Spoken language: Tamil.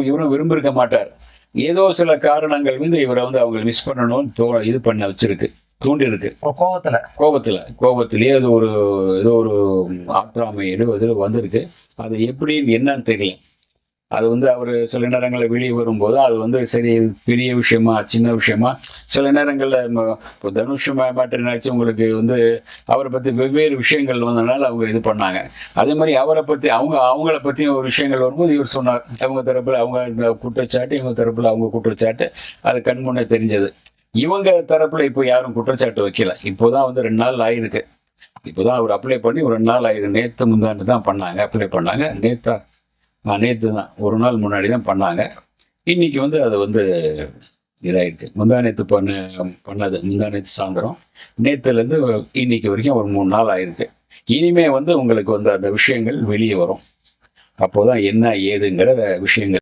இவரும் விரும்பியிருக்க மாட்டார். ஏதோ சில காரணங்கள் வந்து இவரை வந்து அவங்க மிஸ் பண்ணணும்னு இது பண்ண வச்சிருக்கு, தூண்டி இருக்கு. கோபத்திலேயே ஏதோ ஒரு ஆற்றாமை ஏதோ வந்திருக்கு. அது எப்படி என்னன்னு தெரியல. அது வந்து அவர் சில நேரங்களில் வெளியே வரும்போது அது வந்து சரி பெரிய விஷயமா சின்ன விஷயமா, சில நேரங்களில் இப்போ தனுஷ் மேட்டர்னாச்சு உங்களுக்கு வந்து அவரை பற்றி வெவ்வேறு விஷயங்கள் வந்ததுனால அவங்க இது பண்ணாங்க. அதே மாதிரி அவரை பற்றி அவங்கள பற்றியும் ஒரு விஷயங்கள் வரும்போது இவர் சொன்னார். அவங்க தரப்பில் அவங்க குற்றச்சாட்டு, இவங்க தரப்பில் அவங்க குற்றச்சாட்டு, அது கண்முன்னே தெரிஞ்சது. இவங்க தரப்புல இப்போ யாரும் குற்றச்சாட்டு வைக்கல. இப்போதான் வந்து 2 நாள் ஆயிருக்கு. இப்போதான் அவர் அப்ளை பண்ணி ஒரு 2 நாள் ஆயிருக்கு. நேத்து முந்தாண்டு தான் பண்ணாங்க, அப்ளை பண்ணாங்க. நேத்து தான், ஒரு நாள் முன்னாடி தான் பண்ணாங்க. இன்னைக்கு வந்து அது வந்து இதாயிருக்கு. முந்தாநேத்து பண்ணது முந்தாநேத்து சாயந்தரம். நேத்துலேருந்து இன்னைக்கு வரைக்கும் ஒரு 3 நாள் ஆயிருக்கு. இனிமே வந்து உங்களுக்கு வந்து அந்த விஷயங்கள் வெளியே வரும். அப்போதான் என்ன ஏதுங்கிற விஷயங்கள்